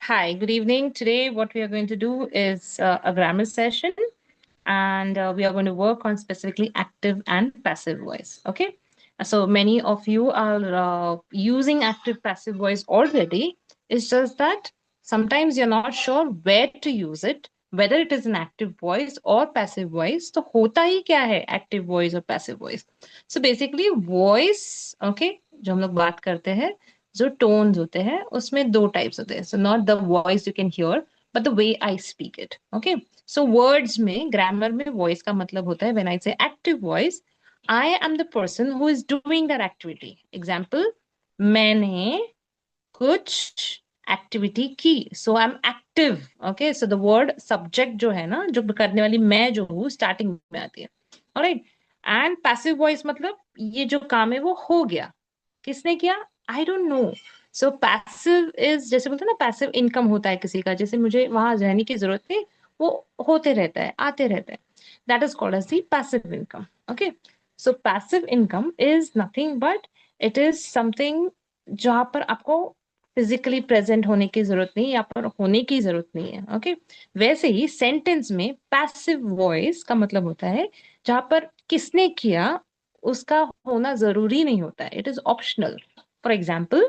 Hi, good evening. Today, what we are going to do is a grammar session, and we are going to work on specifically active and passive voice. Okay. So many of you are using active passive voice already. It's just that sometimes you're not sure where to use it, whether it is an active voice or passive voice. तो होता ही क्या है active voice or passive voice? So basically, voice, okay, जो हम लोग बात करते हैं, जो टोन्स होते हैं उसमें दो टाइप्स होते हैं. So not the voice you can hear but the way I speak it. Okay. So words में ग्रामर में वॉइस का मतलब होता है when I say active voice, I am the person who is doing that activity. Example, मैंने कुछ activity की, so I am active. Okay. So the word subject जो है ना, जो करने वाली मैं जो हूँ, स्टार्टिंग में आती है. ऑलराइट. एंड पैसिव वॉइस मतलब ये जो काम है वो हो गया. किसने किया? I don't know. So passive is, जैसे बोलते हैं ना, पैसिव इनकम होता है किसी का, जैसे मुझे वहां रहने की जरूरत नहीं, वो होते रहता है, आते रहता है. That is called as the passive income. Okay. So passive income is nothing but it is something जहां पर आपको फिजिकली प्रेजेंट होने की जरूरत नहीं, यहाँ पर होने की जरूरत नहीं है. ओके. वैसे ही सेंटेंस में पैसिव वॉइस का मतलब होता है जहां पर किसने किया उसका होना जरूरी नहीं होता है. It is optional. For example,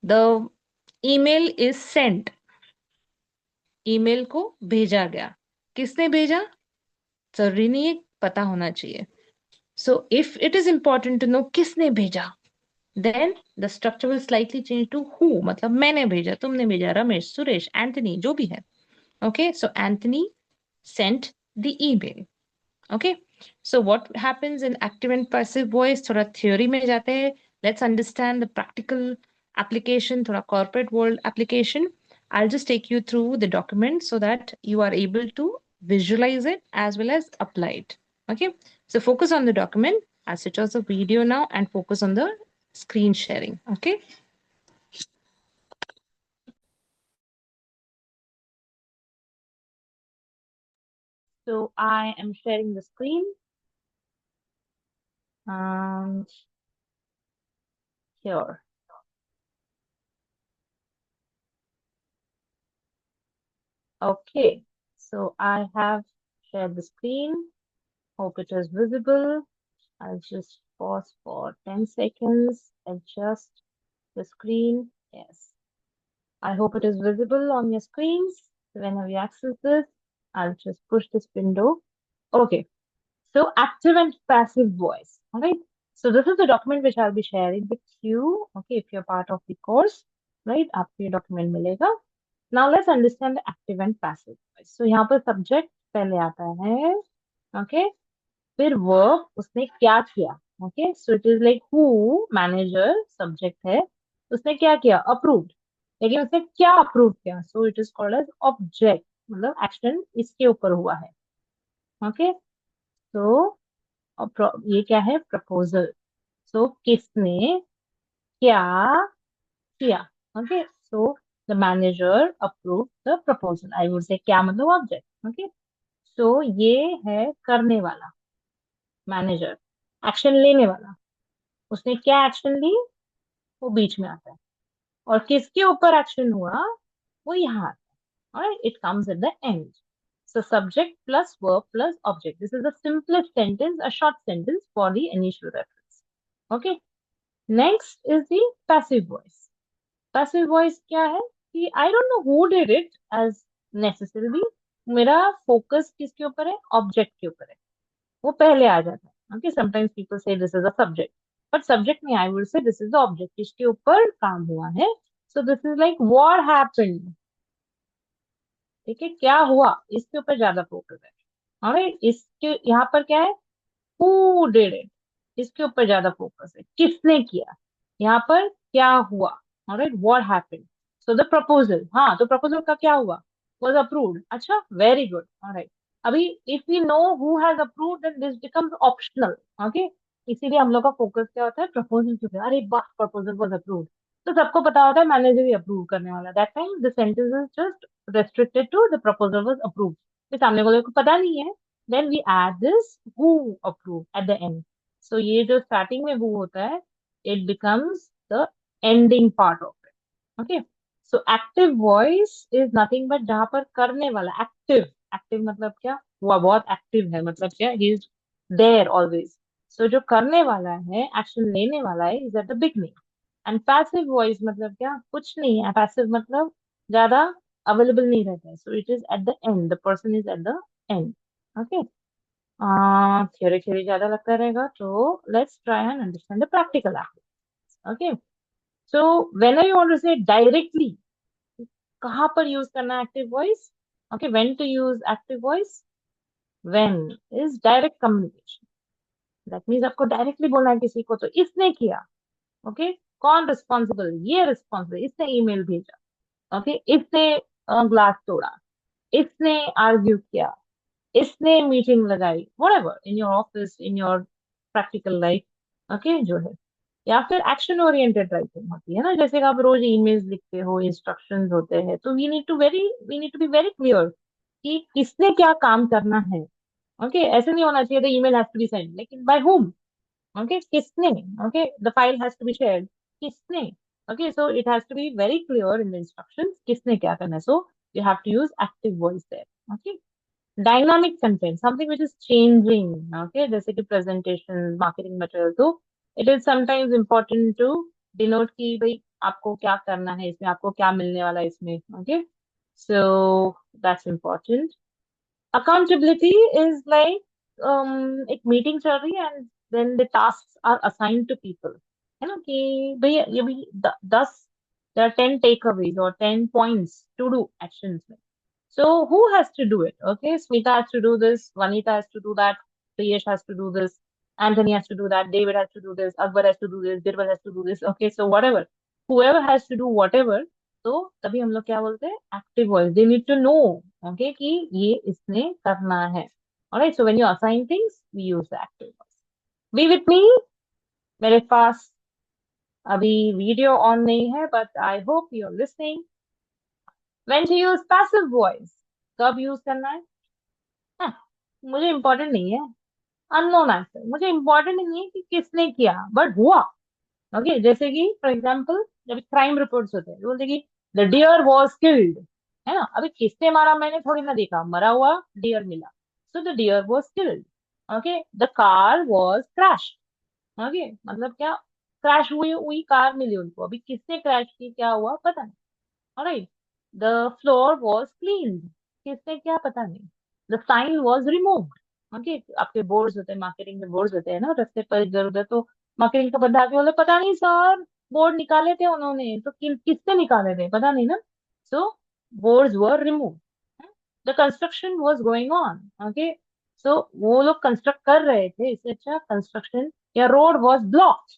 the email is sent. Email को भेजा गया. किसने भेजा? जरूरी नहीं है पता होना चाहिए. So if it is important to know किसने भेजा, then the structure will slightly change to who. मतलब मैंने भेजा, तुमने भेजा, रमेश, सुरेश, एंथनी, जो भी है. Okay. So Anthony sent the email. Okay. So what happens in active and passive voice, थोड़ा थ्योरी में जाते हैं. Let's understand the practical application, थोड़ा corporate world application. I'll just take you through the document so that you are able to visualize it as well as apply it. Okay. So focus on the document. I'll switch off the video now and focus on the screen sharing. Okay. So I am sharing the screen. And here. Okay. So I have shared the screen. Hope it is visible. I'll just pause for 10 seconds, adjust the screen. Yes. I hope it is visible on your screens. Whenever you access this, I'll just push this window. Okay. So active and passive voice. All right. So this is the document which I'll be sharing with you. Okay. If you're part of the course, right? आपको ये document मिलेगा. Now let's understand the active and passive voice. So यहाँ पर subject पहले आता है. Okay. फिर verb, उसने क्या किया. Okay. So it is like who, manager subject है, उसने क्या किया? अप्रूव्ड. लेकिन उसने क्या अप्रूव किया? So it is called as object. मतलब एक्शन इसके ऊपर हुआ है. ओके. सो ये क्या है? प्रपोजल. सो किसने क्या किया? Okay. So the manager approve the proposal. I would say क्या मतलब ऑब्जेक्ट. ओके. सो ये है करने वाला, मैनेजर. एक्शन लेने वाला, उसने क्या एक्शन ली, वो बीच में आता है. और किसके ऊपर एक्शन हुआ, वो यहाँ आता है. और it comes at the and. So subject plus verb plus object. This is the simplest sentence, a short sentence for the initial reference. Okay. Next is the passive voice. Passive voice क्या है कि I don't know who did it as necessarily. मेरा focus किसके ऊपर है? Object के ऊपर है. वो पहले आ जाता है. Okay. Sometimes people say this is a subject. But subject नहीं, I would say this is the object. इसके ऊपर काम हुआ है. So this is like what happened. ठीक है. क्या हुआ, इसके ऊपर ज्यादा फोकस है. alright. इसके यहाँ पर क्या है? Who did it. इसके ऊपर ज्यादा फोकस है. किसने किया. यहाँ पर क्या हुआ. alright. What happened. So the proposal. हाँ, तो proposal का क्या हुआ? Was approved. अच्छा, very good. alright. अभी if we know who has approved then this becomes optional. okay. इसीलिए हम लोग का फोकस क्या होता है? प्रपोजल के ऊपर. अरे वाह, प्रपोजल was approved. तो सबको पता होता है मैनेजर ही अप्रूव करने वाला. That time the sentence is just restricted to the proposal was approved. फिर सामने वाले को पता नहीं है, then we add this who approved at the end. So ये जो starting में who होता है, it becomes the ending part of it. Okay. So active voice is nothing but जहां पर करने वाला एक्टिव, एक्टिव मतलब क्या, वो बहुत एक्टिव है, मतलब क्या, ही इज देयर ऑलवेज। सो जो करने वाला है, एक्शन लेने वाला है, is at the beginning. And passive voice मतलब क्या, कुछ नहीं है, पैसिव मतलब ज्यादा अवेलेबल नहीं रहता है, so it is at the end, the person is at the end. Okay, theory theory ज्यादा लगता रहेगा, तो let's try and understand the practical application. Okay, so when I want to say directly, कहाँ पर use करना है active voice? Okay, when to use active voice? When is direct communication, that means आपको directly बोलना है किसी को, तो इसने किया, ओके, कौन रिस्पॉन्सिबल, ये रिस्पॉन्सिबल, इसने ईमेल भेजा, ओके, इसने ग्लास तोड़ा, इसने आर्ग्यू किया, इसने मीटिंग लगाई, whatever in your office, in your practical life, okay, जो है। या फिर एक्शन ओरिएंटेड राइटिंग होती है ना, जैसे कि आप रोज ईमेल्स लिखते हो, इंस्ट्रक्शंस होते हैं, तो we need to be very clear कि किसने क्या काम करना है। ओके, ऐसे नहीं होना चाहिए the email has to be send, लेकिन बाय whom, ओके, किसने, okay, the file has to be shared, किसने, okay, so it has to be very clear in the instructions किसने क्या करना है, so you have to use active voice there. Okay, dynamic content, something which is changing, okay, जैसे कि presentation, marketing material, तो it is sometimes important to denote कि भाई आपको क्या करना है इसमें, आपको क्या मिलने वाला है इसमें। Okay, so that's important. Accountability is like, एक मीटिंग चल रही है and then the task are assigned to people, है ना, कि भैया ये भी 10, there are 10 takeaways or 10 points to do actions में। So who has to do it? Okay, Smita has to do this, Vanita has to do that, Priyesh has to do this, Anthony has to do that, David has to do this, Akbar has to do this, Birbal has to do this. Okay, so whatever, whoever has to do whatever, तो तभी हम लोग क्या बोलते हैं, active voice, they need to know, okay, कि ये इसने करना है। Alright, so when you assign things we use the active voice. Be with me, मेरे पास अभी वीडियो ऑन नहीं है, but I hope you are listening. When to use passive voice, कब यूज करना है? हाँ, मुझे इम्पोर्टेंट नहीं है, अननोन आंसर, मुझे इम्पोर्टेंट नहीं है कि किसने किया, बट हुआ। ओके, जैसे कि फॉर एग्जाम्पल जब क्राइम रिपोर्ट्स होते हैं तो बोलते हैं कि द डियर वॉज किल्ड, है ना, अभी किसने मारा मैंने थोड़ी ना देखा, मरा हुआ डियर मिला, so the deer was killed. Okay, the car was crash, okay, मतलब क्या, क्रैश हुई हुई कार मिली उनको, अभी किसने क्रैश की, क्या हुआ पता नहीं। Alright, the floor was cleaned, किसने क्या पता नहीं। The sign was removed, okay, आपके बोर्ड्स होते हैं, मार्केटिंग के बोर्ड्स होते हैं ना रास्ते पर इधर उधर, तो मार्केटिंग का बंदा आके बोले पता नहीं सर, बोर्ड निकाले थे उन्होंने, तो किसने निकाले थे पता नहीं ना, so boards were remove. The construction was going on, okay, so वो लोग कंस्ट्रक्ट कर रहे थे, इससे अच्छा कंस्ट्रक्शन, या रोड वॉज ब्लॉक्ड,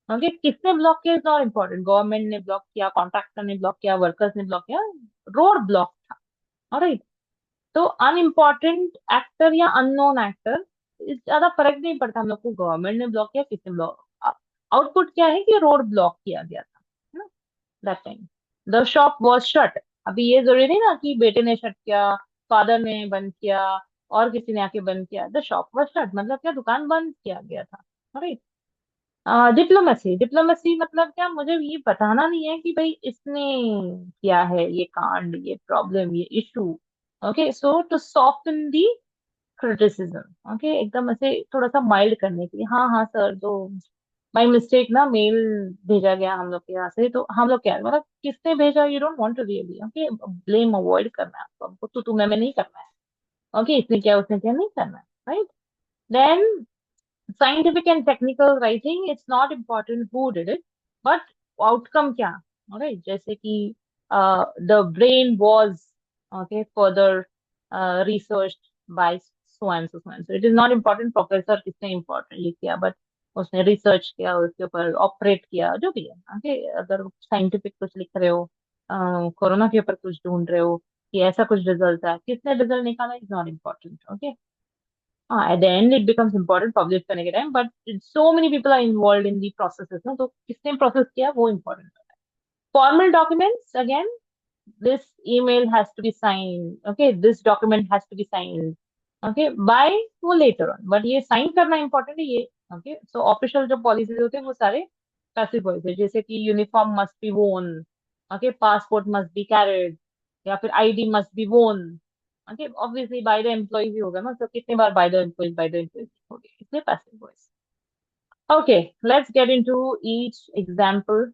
ओके, किसने ब्लॉक किया इज नॉट इम्पोर्टेंट, गवर्नमेंट ने ब्लॉक किया, कॉन्ट्रैक्टर ने ब्लॉक किया, वर्कर्स ने ब्लॉक किया, रोड ब्लॉक था। ऑलराइट, तो अनइम्पोर्टेंट एक्टर या अननोन एक्टर, ज्यादा फर्क नहीं पड़ता हम लोग को, गवर्नमेंट ने ब्लॉक किया, किसने ब्लॉक, आउटपुट क्या है कि रोड ब्लॉक किया गया था, है ना, that time. The shop was shut, अभी ये जरूरी नहीं ना कि बेटे ने शट किया, फादर ने बंद किया, और किसी ने आके बंद किया, द शॉप वॉज शट मतलब क्या, दुकान बंद किया गया था। राइट, डिप्लोमेसी, डिप्लोमेसी मतलब क्या, मुझे ये बताना नहीं है कि भाई इसने किया है ये कांड, ये प्रॉब्लम, ये issue. Okay, so to soften the criticism, okay, एकदम ऐसे थोड़ा सा माइल्ड करने के लिए, हाँ हाँ सर, तो बाई मिस्टेक ना मेल भेजा गया हम लोग के यहाँ से, तो हम लोग क्या, मतलब किसने भेजा, you don't want to really, okay, blame avoid करना है आपको, हमको तो तुम्हें में नहीं करना है, ओके, इसने क्या उसने क्या नहीं करना है। Right, then scientific and technical writing, it's not important who did it, but outcome क्या, alright, जैसे कि the brain was, okay, further researched by so and so and so, it is not important professor किसने importantly किया, but उसने research किया, उसके ऊपर operate किया, जो भी है। ओके, अगर साइंटिफिक कुछ लिख रहे हो, कोरोना के ऊपर कुछ ढूंढ रहे हो, कि ऐसा कुछ रिजल्ट है, किसने रिजल्ट निकाला is not important. Okay, at the end it becomes important publish करने के time, but so many people are involved in the processes ना, तो किसने प्रोसेस किया वो important है। Formal documents, again, this email has to be signed, okay, this document has to be signed, okay, by वो later on, but ये sign करना important है ये। okay, so official जो policies होते हैं वो सारे passive voice है, जैसे कि uniform must be worn, okay, passport must be carried, या फिर ID must be worn. Okay, obviously by the employ ही होगा ना, तो कितने बार बाय द एम्प्लॉय हो गया, इसलिए passive voice. Okay, let's get into each example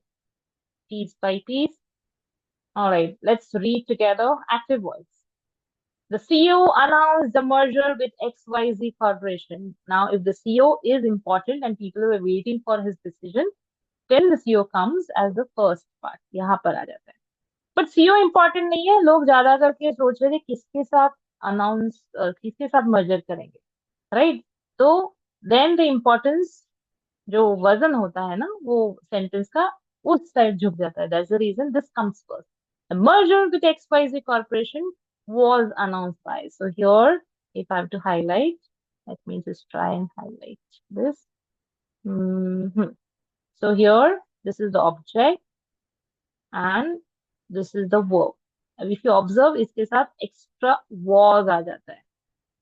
piece by piece. All right, let's read together. Active voice. The CEO announced the merger with XYZ Corporation. Now, if the CEO is important and people were waiting for his decision, then the CEO comes as the first part. यहाँ पर आ जाता है। But CEO important नहीं है, लोग ज्यादा करके सोच रहे थे किसके साथ अनाउंस, किसके साथ मर्जर करेंगे, राइट? तो देन द इम्पोर्टेंस, जो वजन होता है ना वो सेंटेंस का, उस साइड झुक जाता है। That's the reason this comes first. The merger with XYZ corporation was announced by. So here, if I have to highlight, let me just try and highlight this. Mhm. So here, this is the object and this is the verb. अब if you observe, इसके साथ extra was आ जाता है।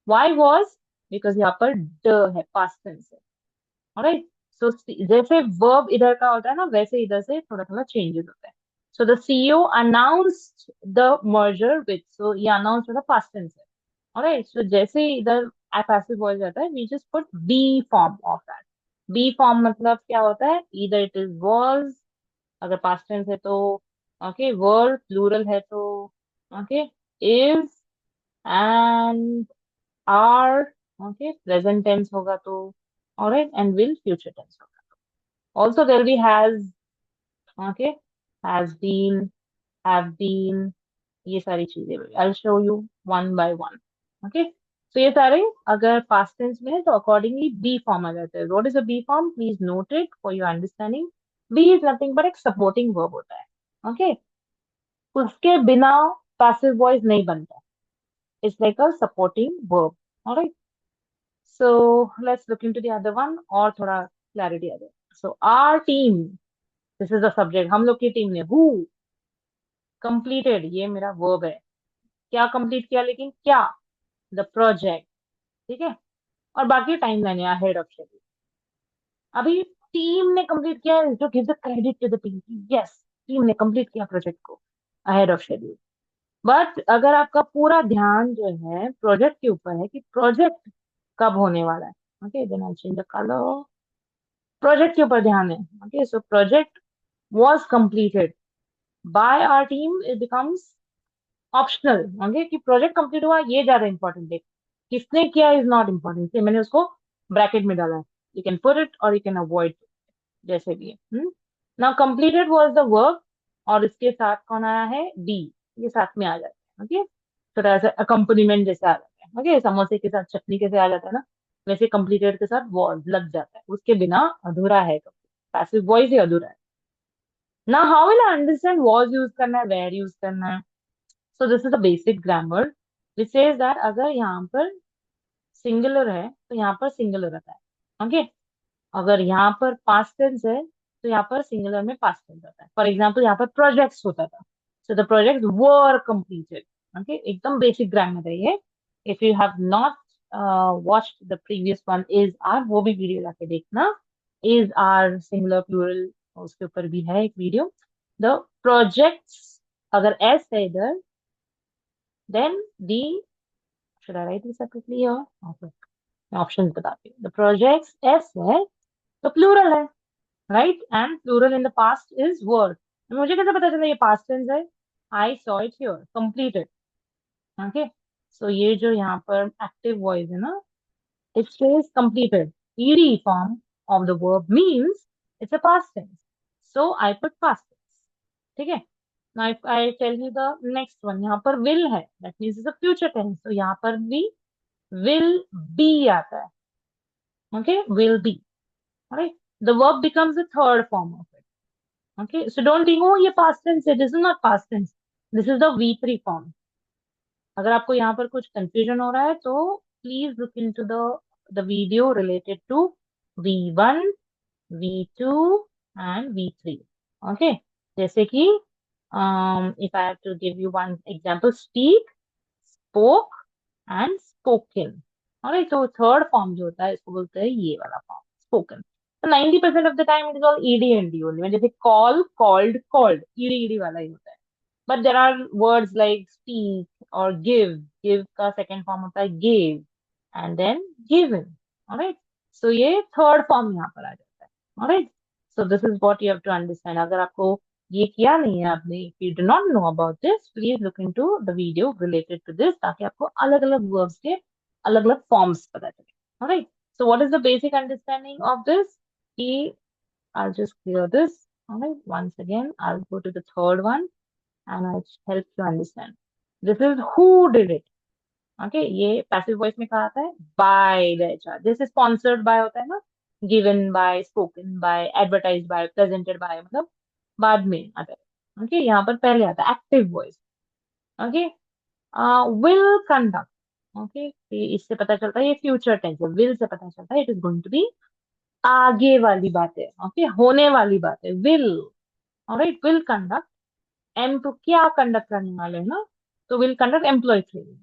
Why was? Because यहाँ पर ड है, past tense है। ऑलराइट, सो जैसे वर्ब इधर का होता है ना, वैसे इधर से थोड़ा थोड़ा चेंजेस होता है। So the CEO announced the merger with, so ये अनाउंस मतलब पास्ट टेंस है। ऑलराइट, सो जैसे ही इधर पैसिव वॉइस जाता है, we just put be form of that. Be form मतलब क्या होता है? ईदर इट इज वाज, अगर पास्ट टेंस है तो ओके, वर प्लूरल है तो okay, is and are, okay, present tense होगा तो alright, and will future tense होगा। Also there will be okay, has been, have been, ये सारी चीजें। I'll show you one by one. Okay, so ये सारे अगर past tense में है तो accordingly B form आ जाता है। What is a B form? Please note it for your understanding. B is nothing but एक supporting verb होता है। Okay, उसके बिना passive voice नहीं बनता। It's like a supporting verb. Alright, so let's look into the other one और थोड़ा clarity आ जाए। So our team, this is the subject, हम लोग की टीम ने हु कंप्लीटेड, ये मेरा वर्ब है, क्या कंप्लीट किया, लेकिन क्या, द प्रोजेक्ट। ठीक है, और बाकी टाइम लाइन है अहेड ऑफ शेड्यूल। अभी टीम ने कंप्लीट किया, तो give the credit to the team, yes, team ने कंप्लीट किया प्रोजेक्ट को अहेड ऑफ शेड्यूल। बट अगर आपका पूरा ध्यान जो है प्रोजेक्ट के ऊपर है कि प्रोजेक्ट कब होने वाला है, okay, then I change the colour. Project के ऊपर ध्यान है, okay, so project was completed by our team, it becomes optional. Okay, कि प्रोजेक्ट कंप्लीट हुआ ये ज्यादा इंपॉर्टेंट है, किसने किया इज नॉट इम्पोर्टेंट, इसलिए मैंने उसको ब्रैकेट में डाला है। यू कैन पुट इट और यू कैन अवॉइड, जैसे भी है। Now completed was the work, और इसके साथ कौन आया है? बी, ये साथ में आ जाता है। ओके, थोड़ा सा अकम्पनीमेंट जैसे आ जाता है। ओके, समोसे के साथ चटनी कैसे आ जाता है ना, वैसे कंप्लीटेड के साथ वॉज लग जाता है, उसके बिना अधूरा है, पैसिव वॉइस ही अधूरा है ना। How will I understand was use करना है, वेयर यूज करना है? सो this is the basic grammar which says that अगर यहाँ पर सिंगुलर है तो यहाँ पर सिंगुलर रहता है। ओके, अगर यहाँ पर पास्ट टेंस है तो यहाँ पर सिंगुलर में पास्ट टेंस आता है। फॉर एग्जाम्पल यहाँ पर प्रोजेक्ट्स होता था, so the projects were completed. Okay, एकदम बेसिक ग्रामर है ये। If you have not watched the previous one, is are, वो भी वीडियो जाके देखना। इज आर सिंगुलर प्लूरल, उसके ऊपर भी है एक वीडियो। द प्रोजेक्ट्स, अगर एस है इधर, then the, should I write this separately here? Okay. मैं options बताती हूँ। The projects S है तो plural है, right? And plural in the past is were. तो मुझे कैसे पता चला ये past tense है? I saw it here, completed. Okay. So ये जो यहाँ पर active voice है ना, it says completed. ED form of the verb means it's a past tense. So I put past tense. ठीक है? Now if I tell you the next one, यहाँ पर will है, that means it's a future tense. तो यहाँ पर भी will be आता है। Okay, will be, alright, the verb becomes the third form of it। Okay, so don't think oh ये past tense है, this is not past tense, this is the V3 form। अगर आपको यहाँ पर कुछ confusion हो रहा है तो please look into the video related to V1, V2 and V3। Okay, जैसे कि if I have to give you one example, speak, spoke and spoken। alright, तो थर्ड फॉर्म जो होता है इसको बोलते हैं ये वाला फॉर्म, स्पोकन। तो 90% of the time it is all ED and D only, जैसे call, called, called, ED ED वाला ही होता है। But there are words like speak और गिव. गिव का सेकेंड फॉर्म होता है give, and then given. Alright, so ये थर्ड फॉर्म यहाँ पर आ जाता है. Alright, so this is what you have to understand. अगर आपको ये किया नहीं है आपने, if you do not know about this, please look into the video related to this, ताकि आपको अलग अलग वर्ब्स के अलग अलग फॉर्म्स पता चले. Alright, so what is the basic understanding of this? I'll just clear this. Alright, once again, I'll go to the third one and I'll help you understand. This is who did it. Okay, ये passive voice में कहा आता है by the HR. This is sponsored by होता है ना, given by, spoken by, advertised by, presented by, मतलब बाद में आता है. Okay, यहाँ पर पहले आता है active voice. Okay, will conduct. Okay, इससे पता चलता है ये future tense है. Will से पता चलता है it is going to be आगे वाली बात है. ओके, होने वाली बात है. Will. Alright, will conduct. Um तो क्या कंडक्ट करने वाले हैं ना, तो will conduct employ training.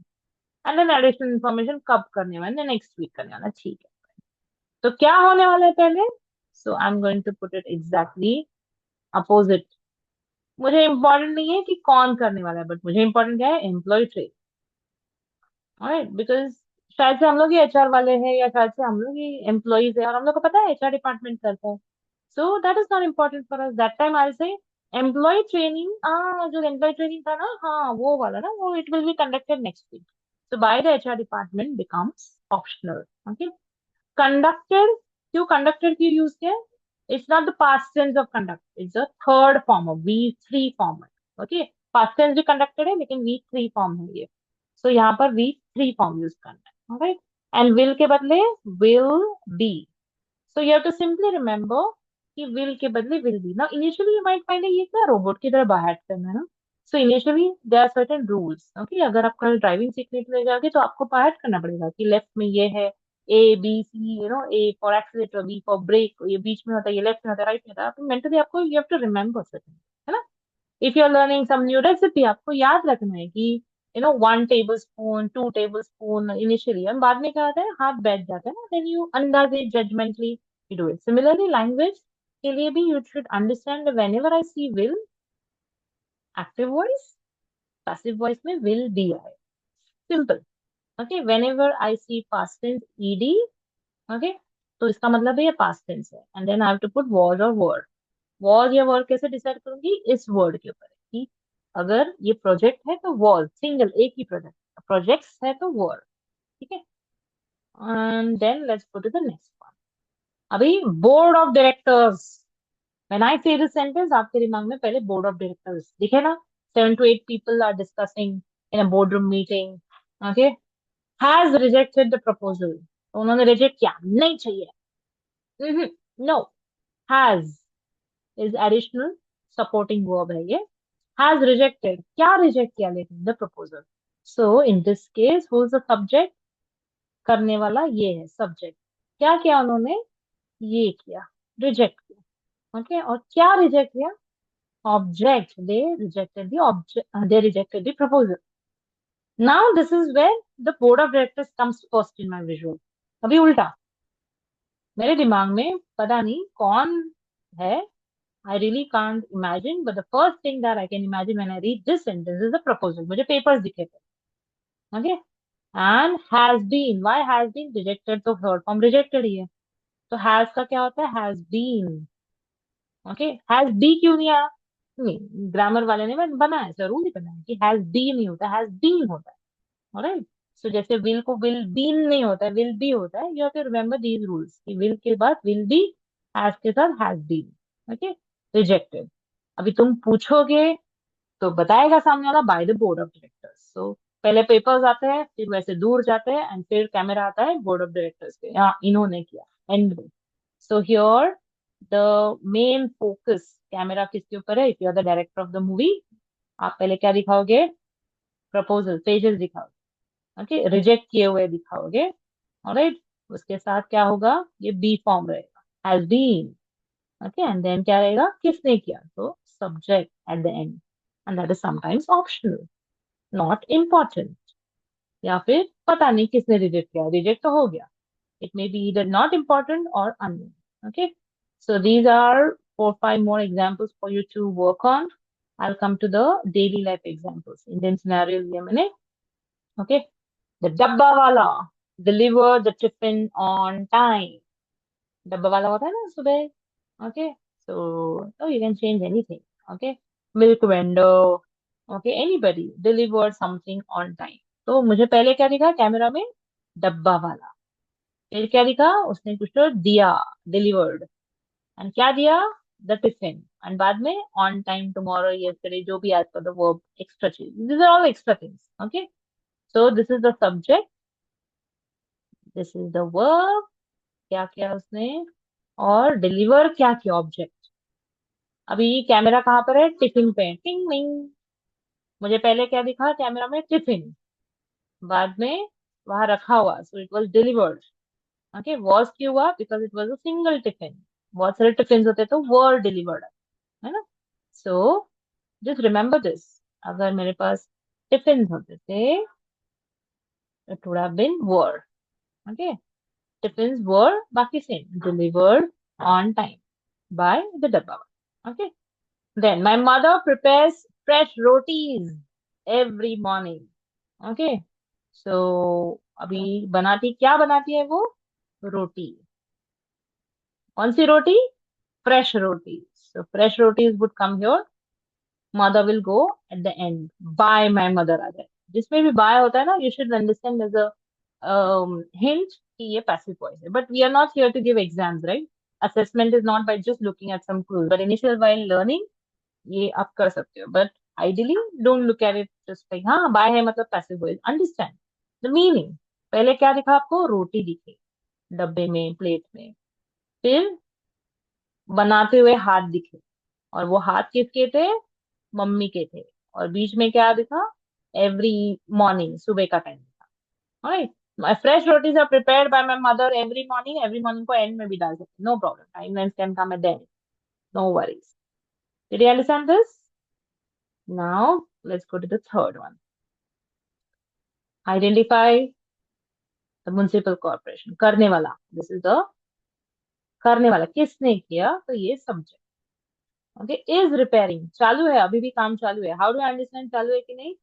And then additional information कब करने वाले, नेक्स्ट वीक करने वाला. ठीक है, तो क्या होने वाला है पहले. So I am going to put it exactly opposite. मुझे इंपॉर्टेंट नहीं है कि कौन करने वाला है, बट मुझे इंपॉर्टेंट क्या है, एम्प्लॉय ट्रेनिंग. ऑलराइट, बिकॉज शायद से हम लोग ही एचआर वाले हैं, या शायद से हम लोग ही एम्प्लॉयज है, और हम लोग को पता है एचआर डिपार्टमेंट करता है. So that is not important for us. That time I'll say employee training. जो employee training था ना, हाँ वो वाला ना, वो it will be conducted next week. So by the HR department becomes optional. Okay. Conducted. क्यों conducted क्यों use किया? It's not the past tense of conduct. It's the third form of V3 form. Okay. Past tense भी conducted है, लेकिन V3 form है ये. So यहाँ पर V3 form use करना है. Alright. And will के बदले will be. So you have to simply remember कि will के बदले will be. Now initially you might find ये क्या रोबोट की तरह बाहर करना है ना. So initially there are certain rules. Okay, अगर आप कल ड्राइविंग सीखने के लिए जाओगे तो आपको बाहर करना पड़ेगा कि लेफ्ट में ये है, A B C, A for accelerator, B for brake, ये बीच में होता है, ये लेफ्ट में होता है, राइट में होता है. आप मेंटली आपको you have to remember certain, है ना. If you are learning some new recipe, आपको याद रखना है कि 1 tablespoon, 2 tablespoon इनिशियली, और बाद में क्या होता है, हाथ बैठ जाता है ना, देन यू अंदाजे judgmentally you do it. Similarly language के लिए भी you should understand whenever I see will, active voice, passive voice में विल बी आए. Simple. Okay, whenever I see past tense ED. Okay, तो इसका मतलब है ये पास्ट टेंस है, and then I have to put was और were. Was या वर्ड कैसे डिसाइड करूंगी, इस वर्ड के ऊपर है कि अगर ये प्रोजेक्ट है तो वॉज सिंगल, एक ही प्रोजेक्ट. प्रोजेक्ट्स है तो वर्ड. ठीक है, and then let's go to the next one. अभी board of directors. When I say this sentence, आपके दिमाग में पहले बोर्ड ऑफ डायरेक्टर्स दिखे ना. 7 to 8 people are discussing in a board room meeting. Okay, has rejected the proposal. तो उन्होंने reject किया, नहीं चाहिए. No, has is additional supporting verb है ये. हैज रिजेक्टेड, क्या रिजेक्ट किया, लेकिन the proposal. So in this case who is the subject, करने वाला ये है सब्जेक्ट. क्या किया उन्होंने, ये किया, रिजेक्ट किया. ओके, और क्या रिजेक्ट किया, object. They rejected the proposal. Now this is where the board of directors comes first in my visual. अभी उल्टा, मेरे दिमाग में पता नहीं कौन है. I really can't imagine, but the first thing that I can imagine when I read this sentence is the proposal. मुझे papers दिखे थे. Okay, and has been. Why has been rejected? तो third form rejected ही है. तो has का क्या होता है, has been. Okay, has be क्यों नहीं आया, नहीं ग्रामर वाले ने बनाया है, जरूर नहीं बनाया कि has been नहीं होता, has been होता है. ऑलराइट, सो जैसे विल को विल बीन नहीं होता है, विल बी होता है. You have to remember these rules कि विल के बाद विल बी, हैज के साथ हैज बीन. Okay, rejected. अभी तुम पूछोगे तो बताएगा सामने वाला by the board of directors. So पहले पेपर्स आते हैं, फिर वैसे दूर जाते हैं, एंड फिर कैमरा आता है बोर्ड ऑफ डायरेक्टर्स पे. हाँ, इन्होंने किया एंड में. So here the main focus camera किसके ऊपर है. If you are the director of the movie, आप पहले क्या दिखाओगे, प्रपोजल पेजेस दिखाओगे. ओके, रिजेक्ट किए हुए दिखाओगे. ऑलराइट, उसके साथ क्या होगा, ये बी फॉर्म रहेगा, has been. Okay, and then क्या रहेगा, किसने किया, तो subject at the end. And that is sometimes optional, not important, या फिर पता नहीं किसने रिजेक्ट किया, रिजेक्ट तो हो गया. It may be either not important और unknown. Okay, so these are 4 5 more examples for you to work on. I'll come to the daily life examples. Indian scenario लिया मैंने. Okay. The डब्बा वाला deliver the tiffin on time. डब्बा वाला होता है ना सुबह. Okay. So you can change anything. Okay. Milk vendor. Okay. Anybody deliver something on time. तो मुझे पहले क्या दिखा कैमरा में? डब्बा वाला. फिर क्या दिखा? उसने कुछ तो दिया. Delivered. एंड क्या दिया? The tiffin. एंड बाद में ऑन टाइम, टुमारो, यस्टरडे, जो भी आज का द वर्ब एक्स्ट्रा चीज. This are all extra things. Okay. So this is the subject, this is the verb. क्या किया उसने? और डिलीवर क्या किया? ऑब्जेक्ट. अभी कैमरा कहाँ पर है? टिफिन पे. टिंग टिंग. मुझे पहले क्या दिखा कैमरा में? टिफिन. बाद में वहां रखा हुआ, so it was delivered. Okay. Was क्यों हुआ? Because it was a single tiffin. बहुत सारे टिफिन होते तो वर डिलीवर्ड, है ना. So just remember this. अगर मेरे पास टिफिन होते थे, it would have been were. Okay. Tiffins were बाकी same. Delivered on time by the dabba. Okay. Then my mother prepares fresh rotis every morning. Okay. So अभी बनाती, क्या बनाती है वो? रोटी. कौन सी रोटी? Fresh rotis. So fresh rotis would come here. Mother will go at the end. By my mother आ जाए. जिसमें भी by होता है ना, you should understand as a hint कि ये passive voice है. But we are not here to give exams, right? Assessment is not by just looking at some clues. But initial while learning, ये आप कर सकते हो. But ideally, don't look at it just like हाँ by है मतलब passive voice. Understand the meaning. पहले क्या दिखा आपको? रोटी दिखी डब्बे में, प्लेट में. फिर बनाते हुए हाथ दिखे. और वो हाथ किसके थे? मम्मी के थे. और बीच में क्या दिखा? एवरी मॉर्निंग, सुबह का टाइम दिखा. Right. Fresh rotis are prepared by my mother every morning. Every morning को एंड में भी डाल सकते, no problem. Timelines can come at the end, no worries. Did you understand this? Now let's go to the third one. Identify the municipal corporation. करने वाला. This is the करने वाला. किसने किया? तो ये सब्जेक्ट. ओके. Is repairing. चालू है, अभी भी काम चालू है. हाउ डू अंडरस्टैंड चालू है कि नहीं?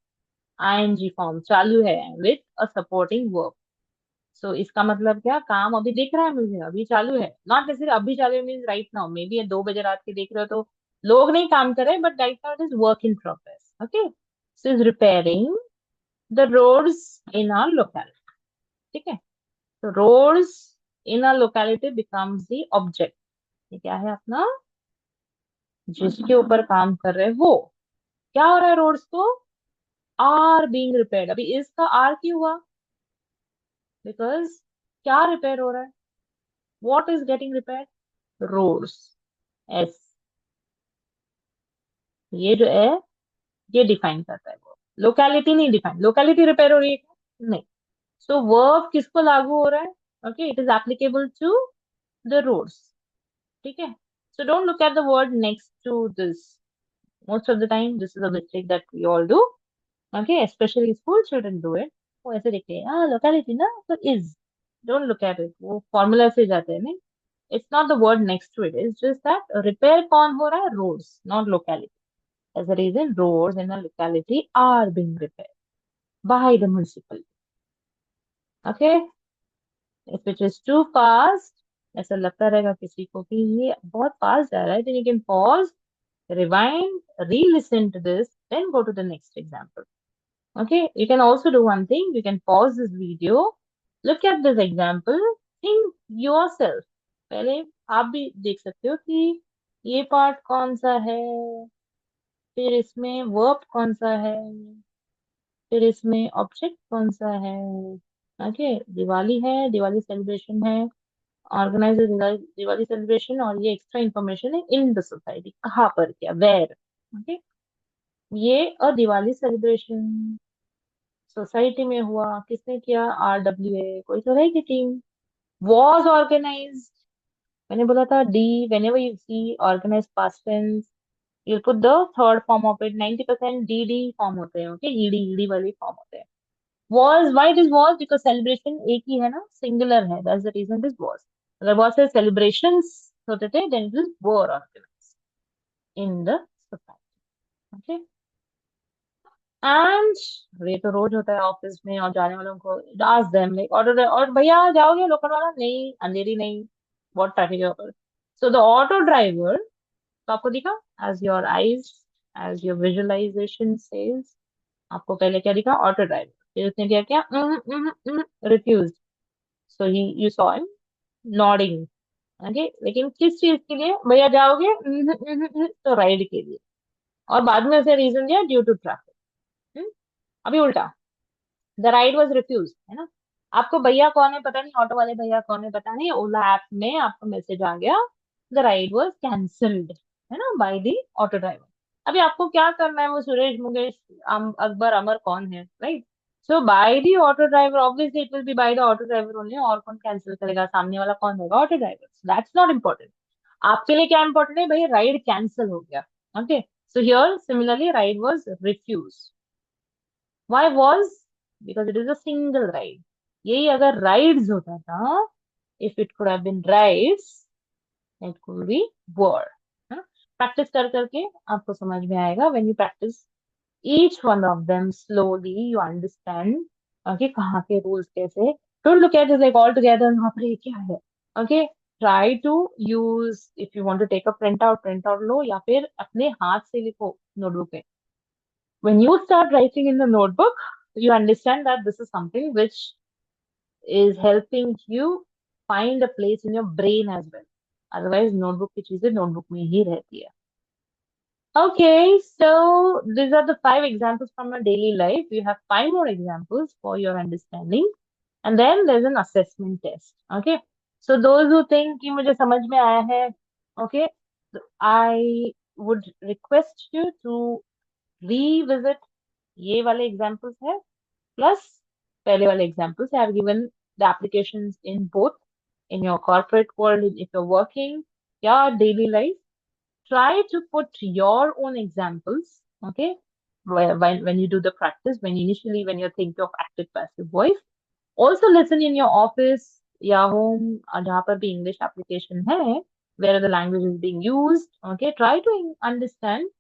ING form. चालू है विथ अ सपोर्टिंग वर्ब. सो इसका मतलब क्या? काम अभी दिख रहा है मुझे, अभी चालू है. नॉट नेसेसरी अभी चालू है means right now. May be 2 बजे रात के देख रहे हो तो लोग नहीं काम कर रहे, but right now it is work in progress. Okay. So is repairing the roads in our locality. ठीक है. तो roads in our locality becomes the object. ये क्या है अपना? जिसके ऊपर काम कर रहे हैं वो. क्या हो रहा है रोड्स को? Are being repaired. अभी इसका आर क्यों हुआ? बिकॉज क्या रिपेयर हो रहा है? What is getting repair? Roads. Yes. ये जो है ये डिफाइन करता है वो. लोकेलिटी नहीं डिफाइन. लोकेलिटी रिपेयर हो रही है क्या? नहीं. सो वर्ब किसको लागू हो रहा है? Okay. It is applicable to the roads. ठीक है. So don't look at the word next to this. Most of the time this is a mistake that we all do. Okay. Specially school children do it. वो ऐसे देखते हैं हाँ locality ना तो is. Don't look at it. वो formula से जाते हैं. नहीं. It's not the word next to it. It's just that repair कौन हो रहा है? Roads, not locality. As a reason, roads in a locality are being repaired by the municipality. Okay? If it is too fast, ऐसा लगता रहेगा किसी को कि ये बहुत फास्ट जा रहा है, then you can pause, rewind, re-listen to this, then go to the next example. Okay? You can also do one thing. You can pause this video, look at this example, think yourself. पहले आप भी देख सकते हो कि ये part कौन सा है, फिर इसमें वर्ब कौन सा है, फिर इसमें ऑब्जेक्ट कौन सा है. ओके. दिवाली है, दिवाली सेलिब्रेशन है. Organise Diwali celebration. और ये एक्स्ट्रा इंफॉर्मेशन है इन द सोसाइटी. कहाँ पर किया? वेयर. ओके. ये अ दिवाली सेलिब्रेशन सोसाइटी में हुआ. किसने किया? RWA. कोई तो रहेगी टीम. Was organise. मैंने बोला था D. whenever you see organized past tense, you'll put the third form of it. 90% DD form होते हैं. ओके. ED वाली फॉर्म होते हैं. was, why it is was? Because celebration एक ही है ना, singular है. That's the reason it is was. अगर बहुत से celebrations होते थे then it is were organized in the society. Okay. And ये तो रोज होता है ऑफिस में और जाने वालों को, आस्क देम लाइक ऑटो, और भैया जाओगे लोकल वाला, नहीं अंधेरी नहीं, बहुत ट्रैफिक है ऊपर। सो द ऑटो ड्राइवर, तो आपको दिखा, as your eyes, as your visualisation says, आपको पहले क्या दिखा, ऑटो ड्राइवर, फिर उसने क्या किया, refuse, so he you saw him nodding. Okay, लेकिन किस चीज के लिए भैया जाओगे, तो राइड के लिए, और बाद में उसे रीजन दिया ड्यू टू ट्रैफिक। अभी उल्टा, द राइड वॉज रिफ्यूज, है ना। आपको भैया कौन है पता नहीं, ऑटो वाले भैया कौन है पता नहीं, ओला ऐप में आपको मैसेज आ गया, द राइड वॉज कैंसल्ड, है ना, बाय द ऑटो ड्राइवर। अभी आपको क्या करना है, वो सुरेश मुकेश अकबर अमर कौन है, right. So by the auto driver, obviously it will be by the auto driver only, और कौन कैंसिल करेगा, सामने वाला कौन होगा, auto driver, that's not important. आपके लिए क्या इंपॉर्टेंट है, भाई राइड कैंसिल हो गया। Okay, so here similarly ride was refuse. Why was? Because it is a single ride. यही अगर rides होता था, if it could have been rides, it could be were. है ना? प्रैक्टिस कर करके आपको समझ में आएगा, when you practice each one of them slowly, you understand. Okay, कहाँ के rules कैसे. Don't look at it like all together, वहाँ पर ये क्या है. Okay, try to use, if you want to take a print out लो, या फिर अपने हाथ से लिखो notebook पे. When you start writing in the notebook, you understand that this is something which is helping you find a place in your brain as well. Otherwise, notebook की चीजें notebook में ही रहती है. Okay, so these are the 5 examples from your daily life. You have 5 more examples for your understanding, and then there's an assessment test. Okay, so those who think कि मुझे समझ में आया है, okay, I would request you to revisit ये वाले examples है, plus पहले वाले examples. I have given the applications in both, in your corporate world, if you're working, your daily life. Try to put your own examples, okay? When you do the practice, when you're thinking of active passive voice. Also listen in your office या home, जहाँ पर भी English application है, where the language is being used. Okay, try to understand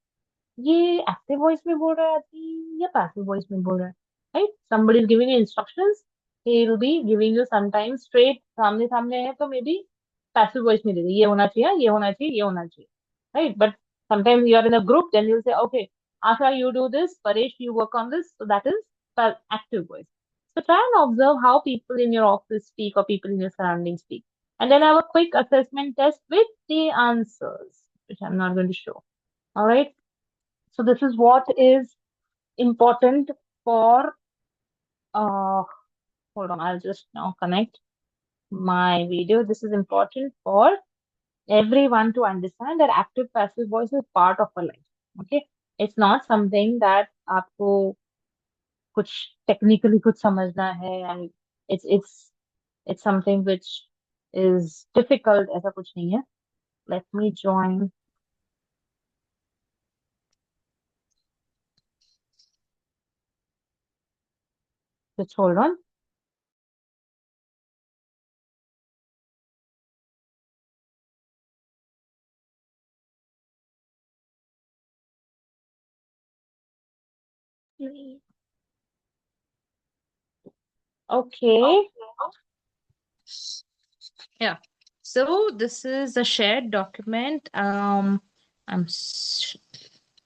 ये active voice में बोल रहा है आदमी या पैसिव वॉइस में बोल रहा है, right. somebody is giving you instructions, he will be giving you sometimes straight, सामने सामने है तो मे बी पैसिव वॉइस में दे दे, ये होना चाहिए, ये होना चाहिए, ये होना चाहिए, right. But sometimes you are in a group, then you'll say, okay, Asha, you do this, Paresh, you work on this, so that is active voice. So try and observe how people in your office speak or people in your surroundings speak, and then have a quick assessment test with the answers, which I'm not going to show. All right, so this is what is important for, uh, hold on, I'll just now connect my video. This is important for everyone to understand that active passive voice is part of a life. Okay. It's not something that आपको कुछ technically कुछ समझना है, and it's something which is difficult, ऐसा कुछ नहीं है. Let me join. Just hold on. Okay. Yeah. So this is a shared document. I'm sh-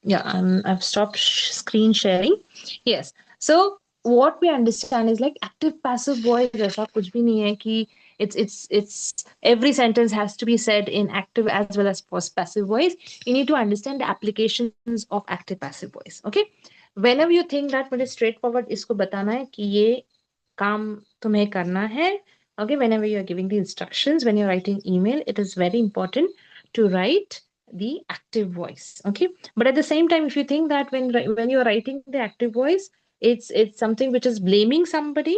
yeah, I've stopped screen sharing. Yes. So what we understand is like active passive voice. ऐसा कुछ भी नहीं है कि it's every sentence has to be said in active as well as passive voice. You need to understand the applications of active passive voice. Okay. Whenever you think that मुझे straightforward इसको बताना है कि ये काम तुम्हें करना है. Okay, whenever you're giving the instructions, when you're writing email, it is very important to write the active voice. Okay, but at the same time, if you think that when you're writing the active voice, it's something which is blaming somebody,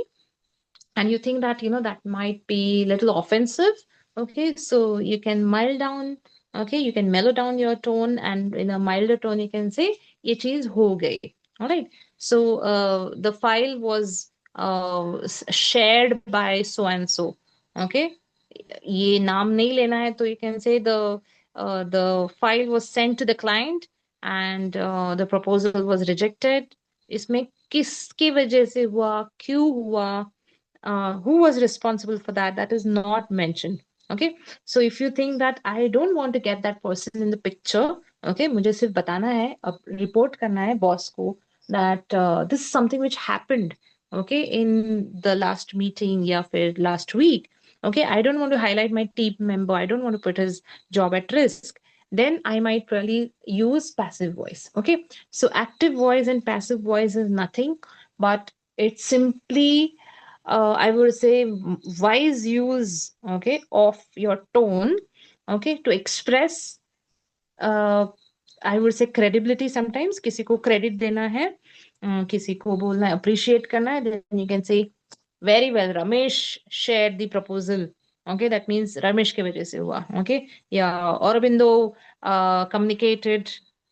and you think that that might be a little offensive. Okay, so you can mild down. Okay, you can mellow down your tone, and in a milder tone, you can say ये चीज हो गई. All right. So the file was shared by so and so. Okay, ये नाम नहीं लेना है तो you can say the file was sent to the client and the proposal was rejected. इसमें किसकी वजह से हुआ, क्यों हुआ, who was responsible for that, that is not mentioned. Okay, so if you think that I don't want to get that person in the picture, okay, मुझे सिर्फ बताना है, अब report करना है boss को that this is something which happened, okay, in the last meeting या फिर last week. Okay, I don't want to highlight my team member, I don't want to put his job at risk. Then I might really use passive voice. Okay, so active voice and passive voice is nothing but it's simply I would say wise use, okay, of your tone, okay, to express uh, I would say credibility. Sometimes किसी को credit देना है, किसी को बोलना है, appreciate करना है, then you can say very well Ramesh shared the proposal. Okay, that means Ramesh के वजह से हुआ. Okay, yeah, Aurobindo communicated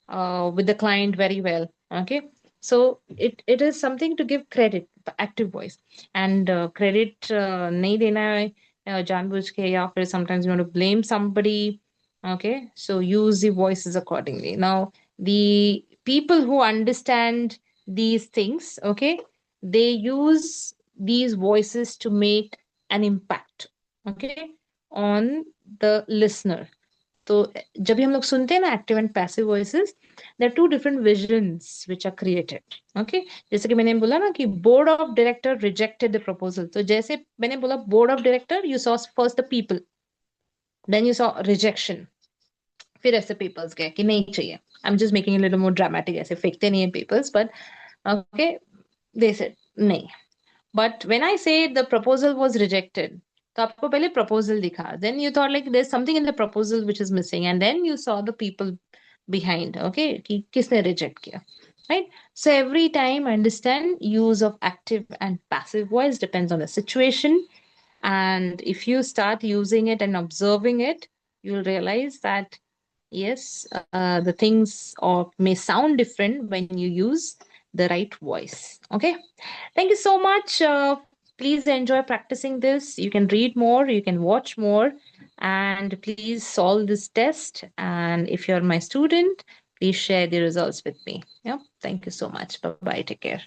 with the client very well. Okay, so it is something to give credit, active voice, and credit नहीं देना है जानबूझ के, या फिर sometimes you want to blame somebody. Okay, so use the voices accordingly. Now, the people who understand these things, okay, they use these voices to make an impact, okay, on the listener. तो जब भी हम लोग सुनते हैं ना active and passive voices, there are two different visions which are created. Okay, जैसे कि मैंने बोला ना कि board of director rejected the proposal, तो जैसे मैंने बोला board of director, you saw first the people, then you saw rejection, फिर ऐसे पेपर्स गए कि नहीं चाहिए. I am just making it little more dramatic, ऐसे फेंकते नहीं है papers, but okay, they said नहीं. बट व्हेन आई से द प्रपोजल वाज रिजेक्टेड, तो आपको पहले प्रपोजल दिखा, then you thought like there is something in the proposal which is missing, and then you saw the people behind. Okay, कि किसने reject किया, right? So every time understand use of active and passive voice depends on the situation, and if you start using it and observing it, you'll realize that yes, the things or may sound different when you use the right voice. Okay, thank you so much. Please enjoy practicing this. You can read more, you can watch more, and please solve this test. And if you're my student, please share the results with me. Yeah, thank you so much. Bye bye, take care.